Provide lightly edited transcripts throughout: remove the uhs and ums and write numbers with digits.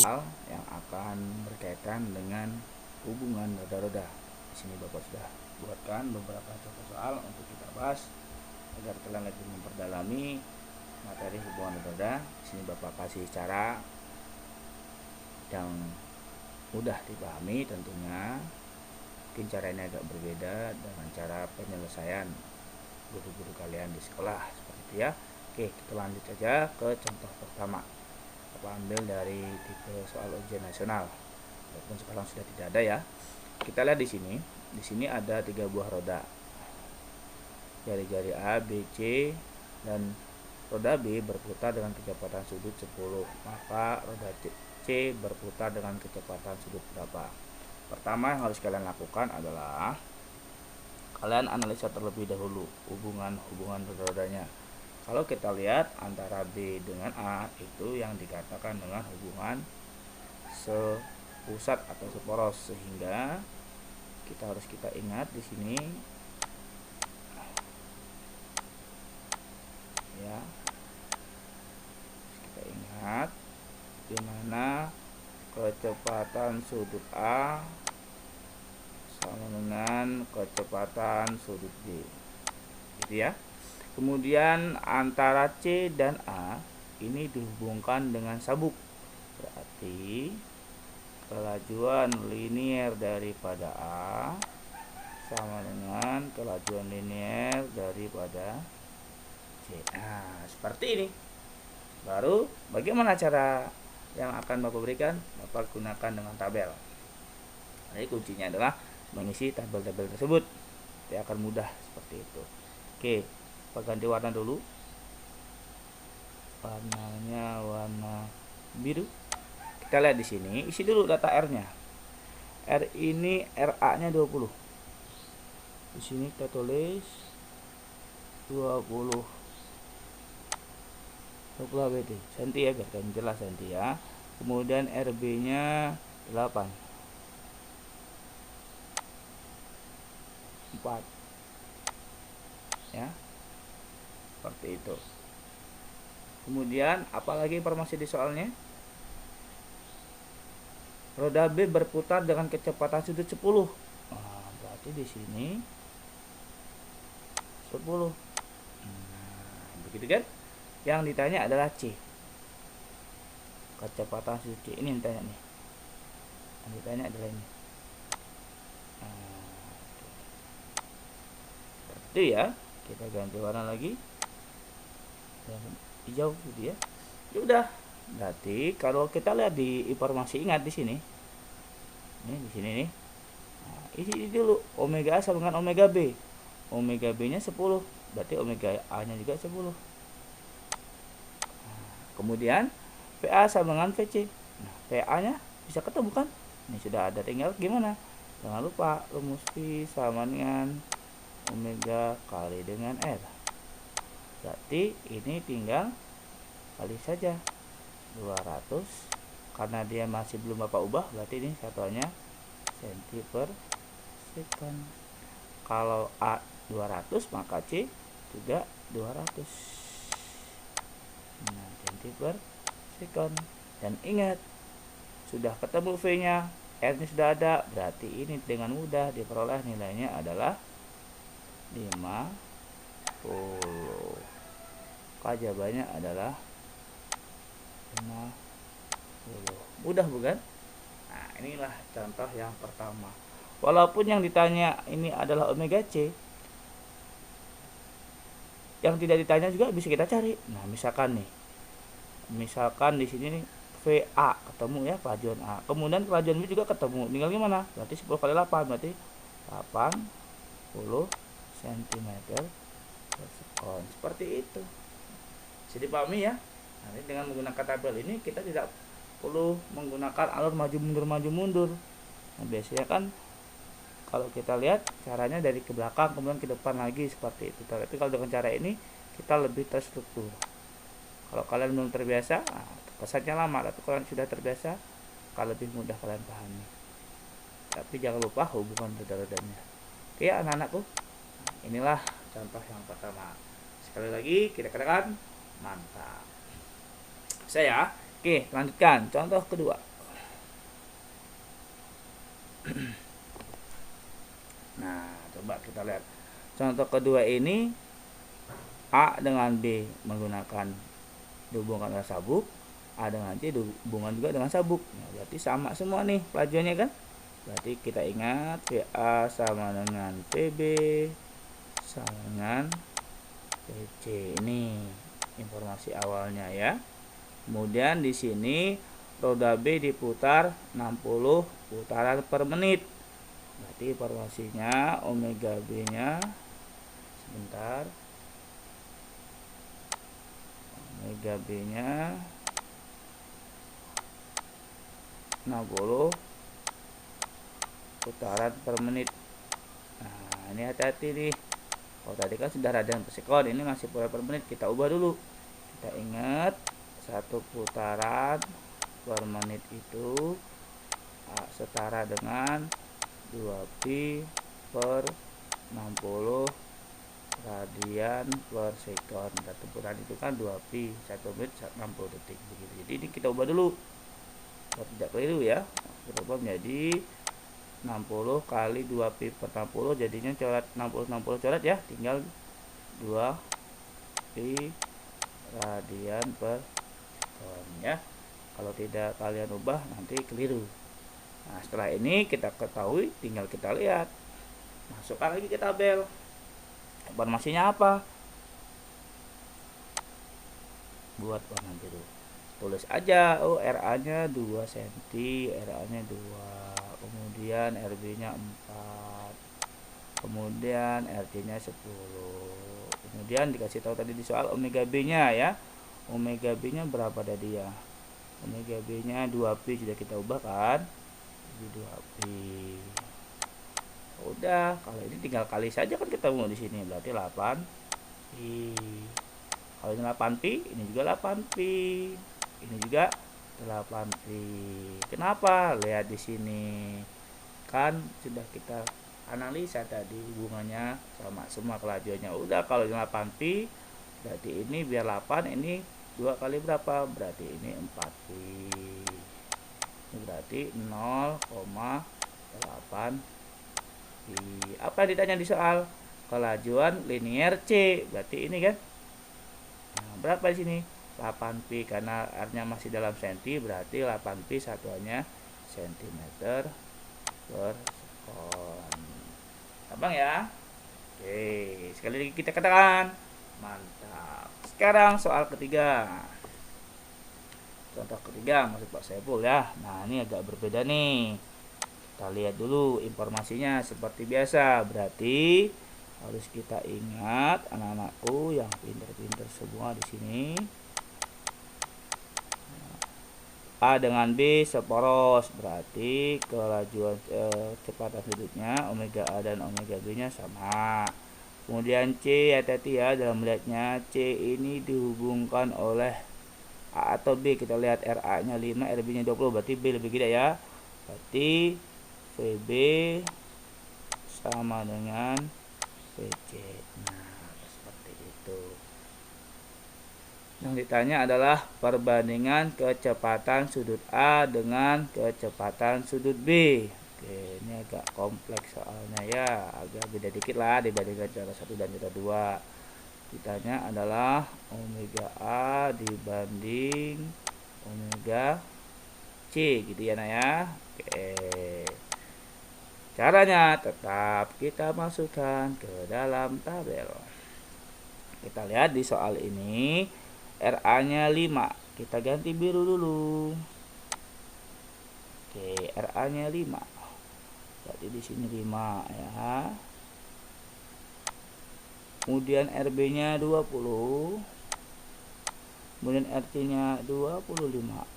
Hal yang akan berkaitan dengan hubungan roda-roda. Di sini Bapak sudah buatkan beberapa contoh soal untuk kita bahas agar kalian lebih memperdalami materi hubungan roda. Di sini Bapak kasih cara yang mudah dipahami tentunya. Mungkin cara ini agak berbeda dengan cara penyelesaian guru-guru kalian di sekolah seperti itu ya. Oke, kita lanjut saja ke contoh pertama. Kita ambil dari tipe soal ujian nasional. Walaupun sekarang sudah tidak ada ya. Kita lihat di sini. Di sini ada 3 buah roda. Jari-jari A, B, C dan roda B berputar dengan kecepatan sudut 10. Maka roda C berputar dengan kecepatan sudut berapa? Pertama yang harus kalian lakukan adalah kalian analisa terlebih dahulu hubungan roda-rodanya. Kalau kita lihat antara B dengan A itu yang dikatakan dengan hubungan sepusat atau seporos, sehingga kita ingat di sini ya. Kita ingat di mana kecepatan sudut A sama dengan kecepatan sudut B, gitu ya. Kemudian antara C dan A ini dihubungkan dengan sabuk, berarti kelajuan linier daripada A sama dengan kelajuan linier daripada C. Nah, seperti ini. Baru bagaimana cara yang akan Bapak berikan? Bapak gunakan dengan tabel. Jadi kuncinya adalah mengisi tabel-tabel tersebut. Dia akan mudah seperti itu. Oke, Bapak ganti warna dulu. Warnanya warna biru. Kita lihat di sini, isi dulu data R-nya. R ini RA-nya 20. Di sini kita tulis 20 ABT senti ya, biar kalian jelas nanti ya. Kemudian RB-nya 8. 4 ya, seperti itu. Kemudian apalagi informasi di soalnya, roda B berputar dengan kecepatan sudut 10. Nah, berarti di sini 10. Nah, begitu kan? Yang ditanya adalah C, kecepatan sudut C. Ini yang ditanya nih, yang ditanya adalah ini. Itu ya, kita ganti warna lagi yang hijau gitu ya. Ya udah, berarti kalau kita lihat di informasi, ingat di sini, di sini nih. Nah, isi dulu omega A sama dengan omega B. Omega B nya 10, berarti omega A nya juga 10. Nah, kemudian PA sama dengan VC. Nah, PA nya bisa ketemu kan? Ini sudah ada, tinggal gimana? Jangan lupa rumus V sama dengan omega kali dengan R. Berarti ini tinggal kali saja 200. Karena dia masih belum Bapak ubah, berarti ini satuannya cm per second. Kalau A 200 maka C juga 200. Nah, cm per second. Dan ingat, sudah ketemu V nya, R nya sudah ada, berarti ini dengan mudah diperoleh, nilainya adalah 50. Jawabannya adalah 50. Mudah bukan? Nah, inilah contoh yang pertama. Walaupun yang ditanya ini adalah omega C, yang tidak ditanya juga bisa kita cari. Nah, misalkan di sini nih VA ketemu ya, kelajuan A. Kemudian kelajuan B juga ketemu. Tinggal gimana? Berarti 10 kali 8, berarti 80 cm per sekon. Seperti itu. Jadi dipahami ya. Nanti dengan menggunakan tabel ini kita tidak perlu menggunakan alur maju mundur. Nah, biasanya kan kalau kita lihat caranya dari ke belakang kemudian ke depan lagi seperti itu. Tapi kalau dengan cara ini kita lebih terstruktur. Kalau kalian belum terbiasa, kesannya lama. Tapi kalau sudah terbiasa, akan lebih mudah kalian pahami. Tapi jangan lupa hubungan roda-rodanya. Oke anak-anakku, inilah contoh yang pertama. Sekali lagi kita katakan Mantap. Saya. Oke, lanjutkan. Contoh kedua. Nah, coba kita lihat. Contoh kedua ini A dengan B menggunakan dihubungkan oleh sabuk, A dengan C dihubungkan juga dengan sabuk. Nah, berarti sama semua nih pelajarannya kan? Berarti kita ingat VA sama dengan VB sama dengan VC. Ini informasi awalnya ya. Kemudian di sini roda B diputar 60 putaran per menit. Berarti informasinya omega B-nya sebentar. Omega B-nya 60 putaran per menit. Nah, ini hati-hati nih. Kalau tadi kan sudah radian per sekon, ini masih putaran per menit. Kita ubah dulu. Kita ingat satu putaran per menit itu setara dengan 2pi per 60 radian per sekon. Satu putaran itu kan 2pi, 1 menit 60 detik begitu. Jadi ini kita ubah dulu biar tidak keliru ya. Kita ubah menjadi 60 kali 2pi per 60, jadinya coret 60 coret ya, tinggal 2pi radian per sekon ya. Kalau tidak kalian ubah nanti keliru. Nah, setelah ini kita ketahui, tinggal kita lihat. Masukkan lagi ke tabel. Informasinya apa? Buat warna biru. Tulis aja, oh RA-nya 2 cm, RA-nya 2. Kemudian RB-nya 4. Kemudian RC-nya 10. Kemudian dikasih tahu tadi di soal omega B-nya ya. Omega B-nya berapa tadi ya? Omega B-nya 2pi sudah kita ubah kan? Jadi 2pi. Udah, kalau ini tinggal kali saja kan ketemu di sini, berarti 8pi. Kalau ini 8pi, ini juga 8pi. Ini juga 8pi. Kenapa? Lihat di sini. Kan sudah kita analisa tadi hubungannya sama semua kelajuannya. Udah, kalau ini 8pi, berarti ini biar 8, ini 2 kali berapa? Berarti ini 4pi. Ini berarti 0,8 pi. Apa yang ditanya di soal? Kelajuan linier C. Berarti ini kan. Nah, berapa di sini? 8pi, karena R-nya masih dalam senti, berarti 8pi satuannya cm/sekon. Gampang ya? Oke, sekali lagi kita katakan. Mantap. Sekarang soal ketiga. Contoh ketiga maksud Pak Saiful ya. Nah, ini agak berbeda nih. Kita lihat dulu informasinya seperti biasa. Berarti harus kita ingat anak-anakku yang pintar-pintar semua di sini. A dengan B seporos, berarti kelajuan kecepatan sudutnya omega A dan omega B nya sama. Kemudian C, hati-hati ya dalam melihatnya. C ini dihubungkan oleh A atau B. Kita lihat RA nya 5, RB nya 20, berarti B lebih gede ya. Berarti VB sama dengan VC. Nah, seperti itu. Yang ditanya adalah perbandingan kecepatan sudut A dengan kecepatan sudut B. Oke, ini agak kompleks soalnya ya, agak beda dikit lah dibandingkan cara 1 dan cara 2. Ditanya adalah omega A dibanding omega C gitu ya, nah ya. Oke. Caranya tetap kita masukkan ke dalam tabel. Kita lihat di soal ini RA-nya 5. Kita ganti biru dulu. Oke, RA-nya 5. Berarti di sini 5 ya. Kemudian RB-nya 20. Kemudian RC-nya 25.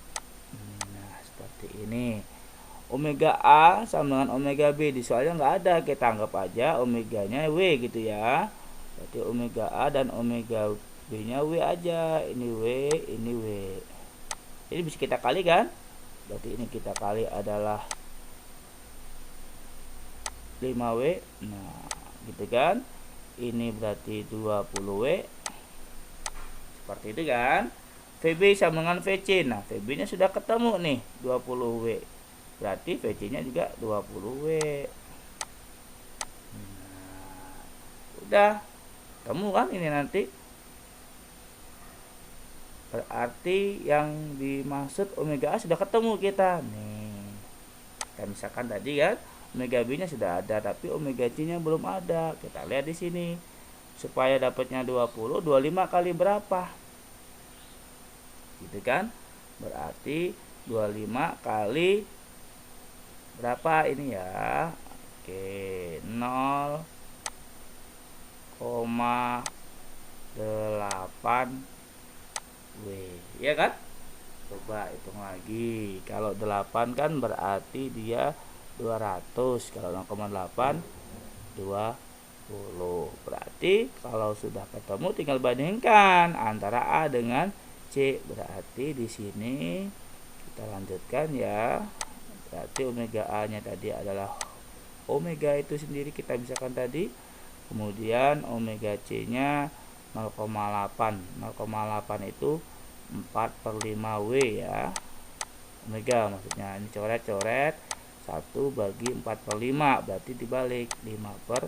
Nah, seperti ini. Omega A sama dengan omega B. Di soalnya nggak ada, kita anggap aja omeganya W gitu ya. Berarti omega A dan omega B-nya W aja. Ini W, ini W. Jadi bisa kita kali kan? Berarti ini kita kali adalah 5W. Nah, gitu kan? Ini berarti 20W. Seperti itu kan. VB sama dengan VC. Nah, VB nya sudah ketemu nih 20W. Berarti VC nya juga 20W. Nah, udah ketemu kan ini nanti. Berarti yang dimaksud omega A sudah ketemu kita nih. Kita misalkan tadi kan omega B nya sudah ada, tapi omega C nya belum ada. Kita lihat di sini. Supaya dapatnya 20, 25 kali berapa? Gitu kan? Berarti 25 kali berapa ini ya? Oke, 0,8W, ya kan? Coba hitung lagi. Kalau 8 kan berarti dia 200. Kalau 0,8 20. Berarti kalau sudah ketemu tinggal bandingkan antara A dengan C. Berarti di sini kita lanjutkan ya. Berarti omega A nya tadi adalah omega itu sendiri, kita misalkan tadi. Kemudian omega C nya 0,8. 0,8 itu 4/5W ya. Omega maksudnya. Ini coret-coret 1 bagi 4/5, berarti dibalik 5/4.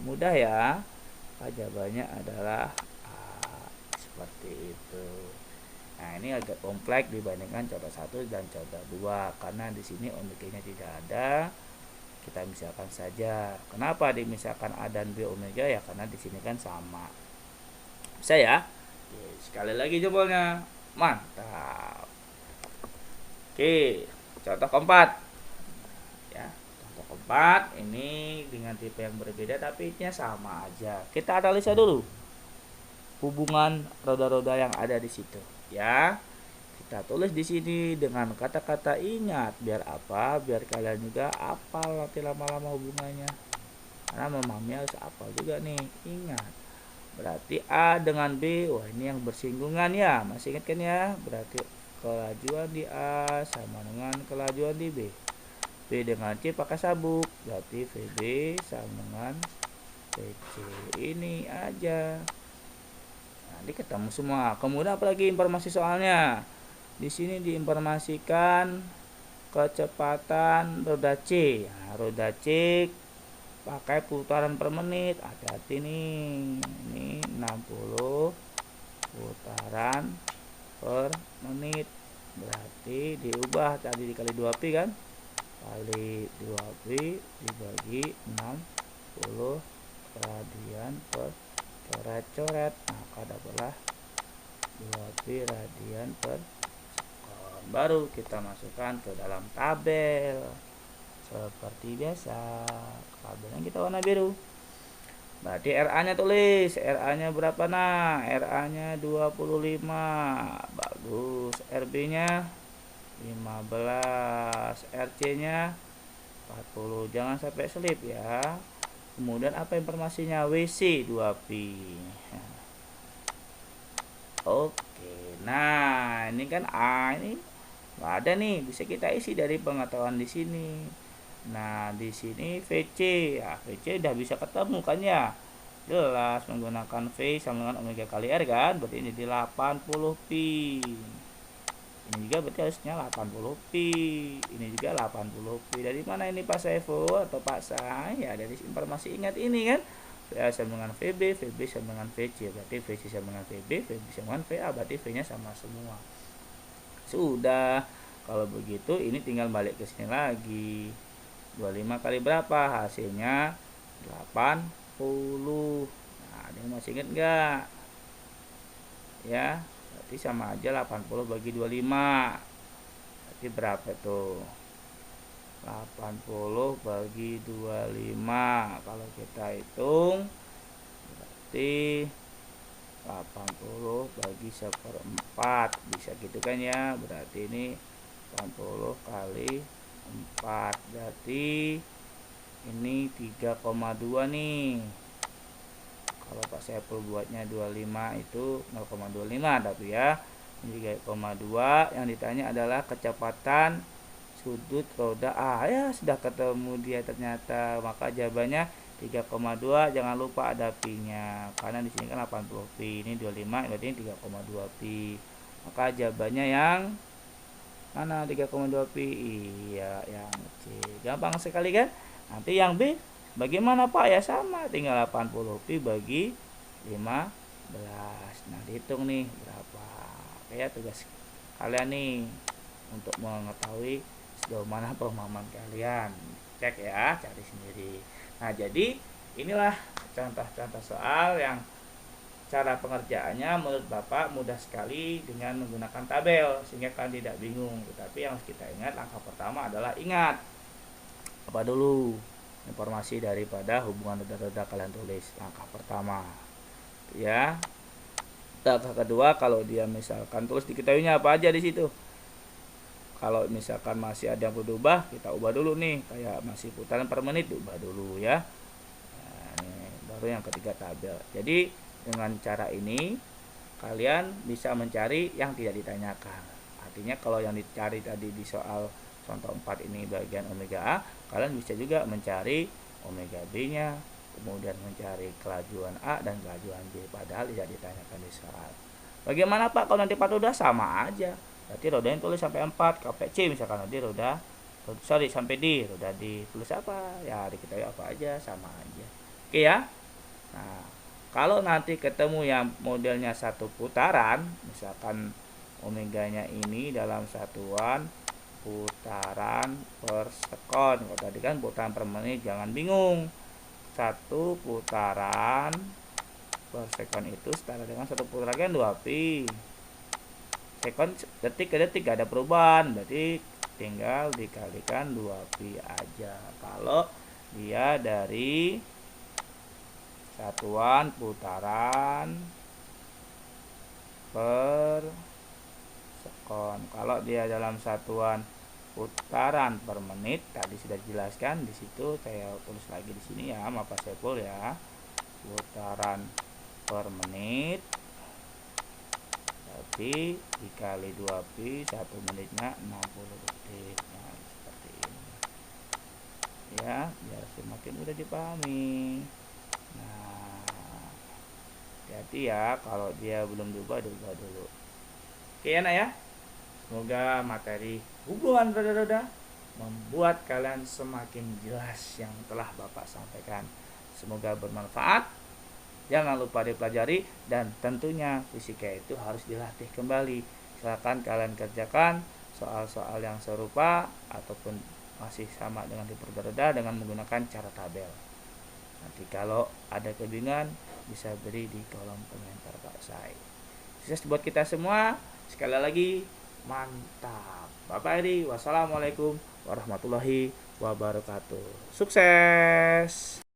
Mudah ya. Jawabannya adalah A. Seperti itu. Nah, ini agak kompleks dibandingkan coba 1 dan coba 2 karena di sini omega-nya tidak ada. Kita misalkan saja. Kenapa dimisalkan A dan B omega ya? Karena di sini kan sama. Bisa ya? Sekali lagi jempolnya. Mantap. Oke, contoh keempat. Ya, contoh keempat ini dengan tipe yang berbeda tapi intinya sama aja. Kita analisa dulu hubungan roda-roda yang ada di situ, ya. Kita tulis di sini dengan kata-kata ingat. Biar apa? Biar kalian juga hafal nanti lama-lama hubungannya. Karena memahami harus hafal juga nih. Ingat. Berarti A dengan B. Wah, ini yang bersinggungan ya. Masih ingat kan ya? Berarti kelajuan di A sama dengan kelajuan di B. B dengan C pakai sabuk. Berarti VB sama dengan VC. Ini aja. Nanti ketemu semua. Kemudian apalagi informasi soalnya? Di sini diinformasikan kecepatan roda C. Nah, roda C pakai putaran per menit. Hati-hati nih. Ini 60 putaran per menit. Berarti diubah tadi dikali 2pi kan? Kali 2pi dibagi 60 radian per coret-coret. Maka dapatlah 2pi radian per sekon. Baru kita masukkan ke dalam tabel. Seperti biasa, tabelnya kita warna biru. Berarti RA nya tulis. RA nya berapa nah? RA nya 25. Bagus. RB nya 15. RC nya 40. Jangan sampai selip ya. Kemudian apa informasinya? WC 2pi. Oke. Nah, ini kan A ini nggak ada nih. Bisa kita isi dari pengetahuan di sini. Nah, di sini VC. Ya, VC udah bisa ketemu kan ya? Jelas menggunakan V sama dengan omega kali R kan? Berarti ini di 80pi. Ini juga berarti harusnya 80pi. Ini juga 80pi. Dari mana ini Pak Saiful atau Pak Say? Ya, dari informasi ingat ini kan? VA sama dengan VB, VB sama dengan VC. Berarti VC sama dengan VB, VB sama dengan VA. Berarti V-nya sama semua. Sudah. Kalau begitu ini tinggal balik ke sini lagi. 25 kali berapa? Hasilnya 80. Nah, ini masih ingat enggak? Ya, berarti sama aja 80 bagi 25. Berarti berapa tuh? 80 bagi 25. Kalau kita hitung berarti 80 bagi 1/4. Bisa gitu kan ya? Berarti ini 80 kali 4. Berarti ini 3,2 nih. Kalau Pak Saiful buatnya 25 itu 0,25 tapi ya. Ini 3,2. Yang ditanya adalah kecepatan sudut roda A. Ya, sudah ketemu dia ternyata. Maka jawabannya 3,2 jangan lupa ada pi-nya, karena di sini kan 80 pi, ini 25, berarti ini 3,2 pi. Maka jawabannya yang mana? 3,2 pi. Iya, yang C. Gampang sekali kan? Nanti yang B bagaimana Pak? Ya sama, tinggal 80 pi bagi 15. Nah, dihitung nih berapa. Kayak tugas kalian nih untuk mengetahui sejauh mana pemahaman kalian. Cek ya, cari sendiri. Nah, jadi inilah contoh-contoh soal yang cara pengerjaannya menurut Bapak mudah sekali dengan menggunakan tabel, sehingga kalian tidak bingung. Tetapi yang harus kita ingat, langkah pertama adalah ingat apa dulu informasi daripada hubungan roda-roda kalian tulis. Langkah pertama ya. Langkah kedua, kalau dia misalkan tulis diketahuinya apa aja di situ. Kalau misalkan masih ada yang perlu diubah, kita ubah dulu nih. Kayak masih putaran per menit, diubah dulu ya. Nah, ini baru yang ketiga tabel. Jadi dengan cara ini kalian bisa mencari yang tidak ditanyakan. Artinya kalau yang dicari tadi di soal contoh 4 ini bagian omega A, kalian bisa juga mencari omega B-nya, kemudian mencari kelajuan A dan kelajuan B, padahal tidak ditanyakan di soal. Bagaimana Pak kalau nanti 4 roda? Sama aja. Berarti rodanya tulis sampai 4, sampai C misalkan, nanti sampai D, roda D tulis apa? Ya diketahui apa aja, sama aja. Oke ya. Nah, kalau nanti ketemu yang modelnya satu putaran, misalkan omeganya ini dalam satuan putaran per sekon. Kalau tadi kan putaran per menit, jangan bingung. Satu putaran per sekon itu setara dengan satu putaran kan 2 pi. Sekon detik ke detik gak ada perubahan, berarti tinggal dikalikan 2 pi aja. Kalau dia dari satuan putaran per sekon. Kalau dia dalam satuan putaran per menit, tadi sudah dijelaskan di situ, saya tulis lagi di sini ya, Pak Saiful ya. Putaran per menit berarti dikali 2 pi, 1 menitnya 60 detik. Nah, seperti ini. Ya, biar semakin mudah dipahami. Nah, hati-hati ya kalau dia belum diubah dulu. Oke ya nak ya. Semoga materi hubungan roda-roda membuat kalian semakin jelas yang telah Bapak sampaikan. Semoga bermanfaat. Jangan lupa dipelajari, dan tentunya fisika itu harus dilatih kembali. Silakan kalian kerjakan soal-soal yang serupa ataupun masih sama dengan tipe roda-roda dengan menggunakan cara tabel. Nanti kalau ada kebingungan bisa beri di kolom komentar Pak Sai. Sukses buat kita semua. Sekali lagi mantap. Bapak Edi, wassalamualaikum warahmatullahi wabarakatuh. Sukses.